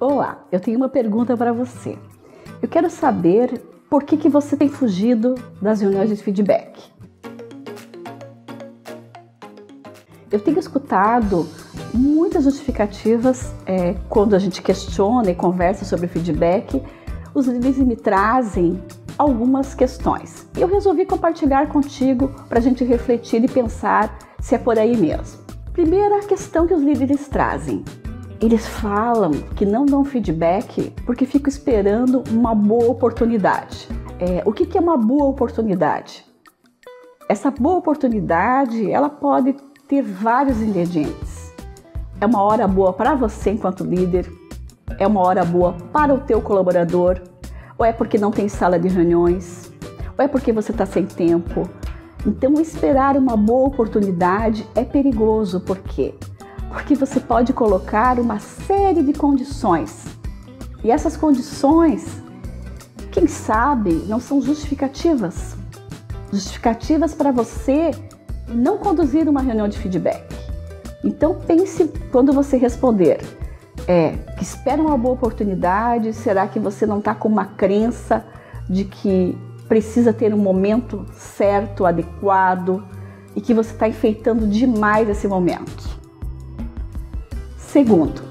Olá, eu tenho uma pergunta para você. Eu quero saber por que você tem fugido das reuniões de feedback. Eu tenho escutado muitas justificativas quando a gente questiona e conversa sobre feedback. Os líderes me trazem algumas questões. Eu resolvi compartilhar contigo para a gente refletir e pensar se é por aí mesmo. Primeira questão que os líderes trazem. Eles falam que não dão feedback porque ficam esperando uma boa oportunidade. O que é uma boa oportunidade? Essa boa oportunidade, ela pode ter vários ingredientes. É uma hora boa para você enquanto líder, é uma hora boa para o teu colaborador, ou é porque não tem sala de reuniões, ou é porque você está sem tempo. Então, esperar uma boa oportunidade é perigoso. Por quê? Porque você pode colocar uma série de condições. E essas condições, quem sabe, não são justificativas. Justificativas para você não conduzir uma reunião de feedback. Então, pense quando você responder. Que espera uma boa oportunidade? Será que você não está com uma crença de que precisa ter um momento certo, adequado e que você está enfeitando demais esse momento? Segundo,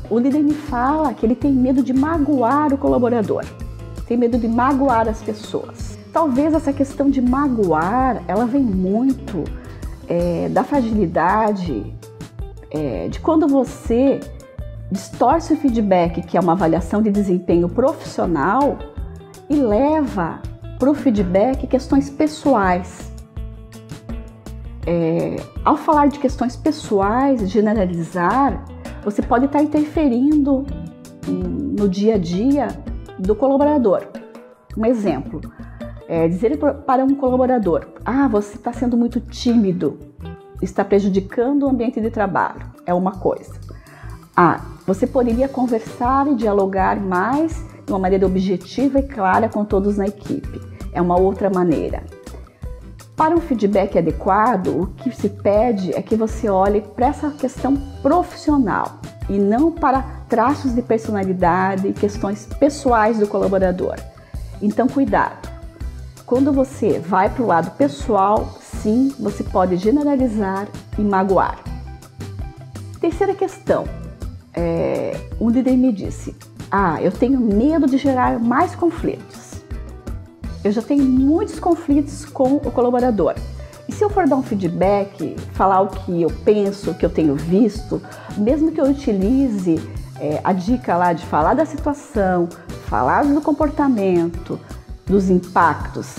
o líder me fala que ele tem medo de magoar o colaborador, tem medo de magoar as pessoas. Talvez essa questão de magoar, ela vem muito da fragilidade de quando você distorce o feedback, que é uma avaliação de desempenho profissional, e leva para o feedback questões pessoais. Ao falar de questões pessoais, generalizar, você pode estar interferindo no dia a dia do colaborador. Um exemplo, dizer para um colaborador: você está sendo muito tímido, está prejudicando o ambiente de trabalho, é uma coisa. Você poderia conversar e dialogar mais de uma maneira objetiva e clara com todos na equipe, é uma outra maneira. Para um feedback adequado, o que se pede é que você olhe para essa questão profissional e não para traços de personalidade e questões pessoais do colaborador. Então, cuidado. Quando você vai para o lado pessoal, sim, você pode generalizar e magoar. Terceira questão. Um líder me disse: eu tenho medo de gerar mais conflitos. Eu já tenho muitos conflitos com o colaborador. E se eu for dar um feedback, falar o que eu penso, o que eu tenho visto, mesmo que eu utilize a dica lá de falar da situação, falar do comportamento, dos impactos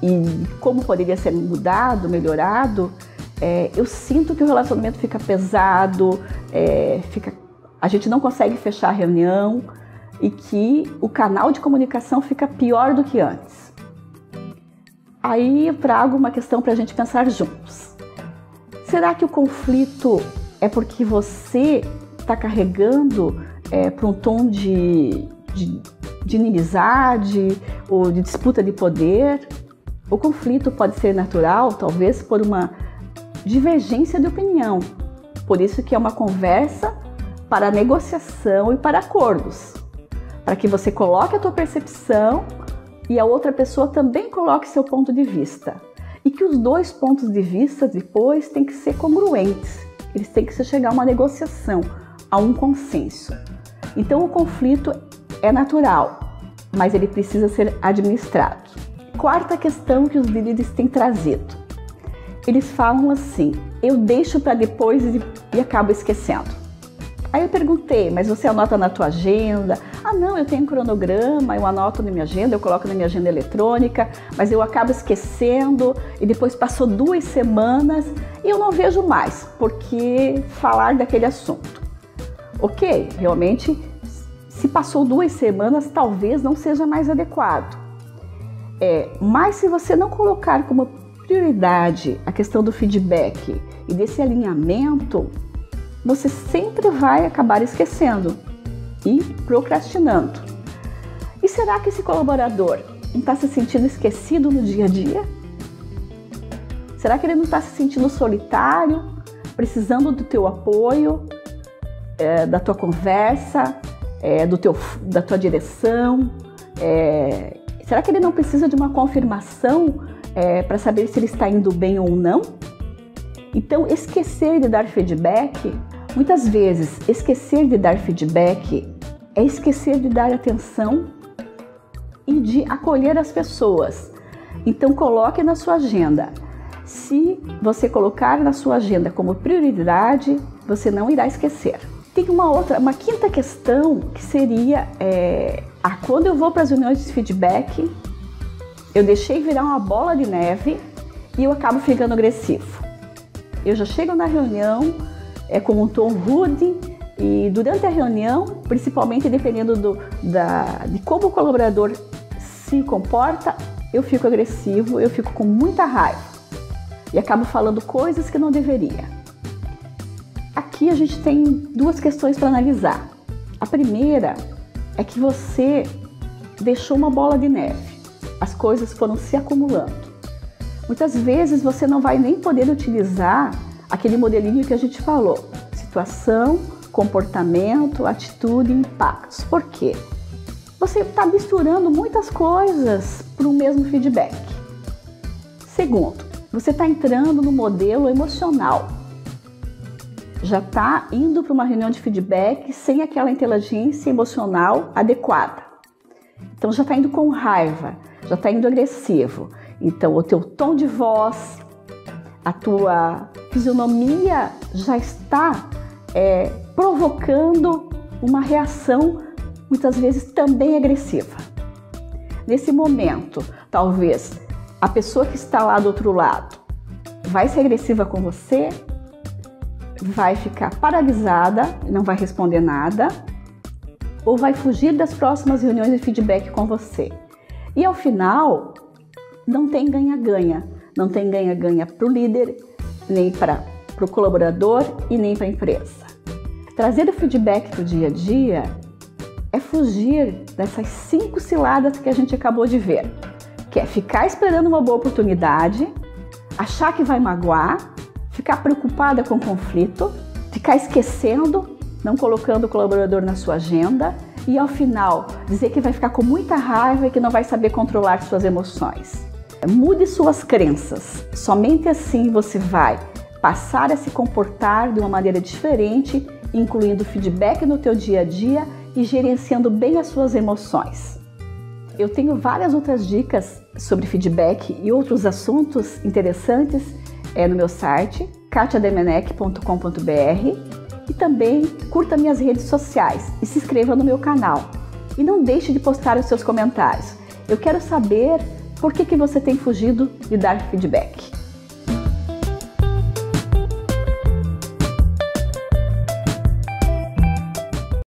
e como poderia ser mudado, melhorado, eu sinto que o relacionamento fica pesado, a gente não consegue fechar a reunião e que o canal de comunicação fica pior do que antes. Aí eu trago uma questão para a gente pensar juntos. Será que o conflito é porque você está carregando para um tom de inimizade ou de disputa de poder? O conflito pode ser natural, talvez por uma divergência de opinião. Por isso que é uma conversa para negociação e para acordos. Para que você coloque a tua percepção e a outra pessoa também coloque seu ponto de vista. E que os dois pontos de vista depois têm que ser congruentes. Eles têm que chegar a uma negociação, a um consenso. Então o conflito é natural, mas ele precisa ser administrado. Quarta questão que os líderes têm trazido. Eles falam assim: eu deixo para depois e acabo esquecendo. Aí eu perguntei: mas você anota na tua agenda? Não, eu tenho um cronograma, eu anoto na minha agenda, eu coloco na minha agenda eletrônica, mas eu acabo esquecendo e depois passou 2 semanas e eu não vejo mais, porque falar daquele assunto. Ok, realmente, se passou 2 semanas, talvez não seja mais adequado. Mas se você não colocar como prioridade a questão do feedback e desse alinhamento, você sempre vai acabar esquecendo e procrastinando. E será que esse colaborador não está se sentindo esquecido no dia a dia? Será que ele não está se sentindo solitário, precisando do teu apoio, da tua conversa, da tua direção? Será que ele não precisa de uma confirmação para saber se ele está indo bem ou não? Então, esquecer de dar feedback, muitas vezes, esquecer de dar feedback é esquecer de dar atenção e de acolher as pessoas. Então, coloque na sua agenda. Se você colocar na sua agenda como prioridade, você não irá esquecer. Tem uma quinta questão que seria, quando eu vou para as reuniões de feedback, eu deixei virar uma bola de neve e eu acabo ficando agressivo. Eu já chego na reunião com um tom rude e durante a reunião, principalmente dependendo de como o colaborador se comporta, eu fico agressivo, eu fico com muita raiva e acabo falando coisas que não deveria. Aqui a gente tem duas questões para analisar. A primeira é que você deixou uma bola de neve, as coisas foram se acumulando. Muitas vezes você não vai nem poder utilizar aquele modelinho que a gente falou: situação, comportamento, atitude e impactos. Por quê? Você está misturando muitas coisas para o mesmo feedback. Segundo, você está entrando no modelo emocional. Já está indo para uma reunião de feedback sem aquela inteligência emocional adequada. Então já está indo com raiva, já está indo agressivo. Então o teu tom de voz, a tua fisionomia já está provocando uma reação muitas vezes também agressiva. Nesse momento, talvez a pessoa que está lá do outro lado vai ser agressiva com você, vai ficar paralisada, não vai responder nada, ou vai fugir das próximas reuniões de feedback com você. E ao final, não tem ganha-ganha. Não tem ganha-ganha para o líder, nem para o colaborador e nem para a empresa. Trazer o feedback para o dia a dia é fugir dessas 5 ciladas que a gente acabou de ver, que é ficar esperando uma boa oportunidade, achar que vai magoar, ficar preocupada com o conflito, ficar esquecendo, não colocando o colaborador na sua agenda e ao final dizer que vai ficar com muita raiva e que não vai saber controlar suas emoções. Mude suas crenças, somente assim você vai passar a se comportar de uma maneira diferente, incluindo feedback no teu dia a dia e gerenciando bem as suas emoções. Eu tenho várias outras dicas sobre feedback e outros assuntos interessantes no meu site, katiademenech.com.br, e também curta minhas redes sociais e se inscreva no meu canal. E não deixe de postar os seus comentários. Eu quero saber por que você tem fugido de dar feedback.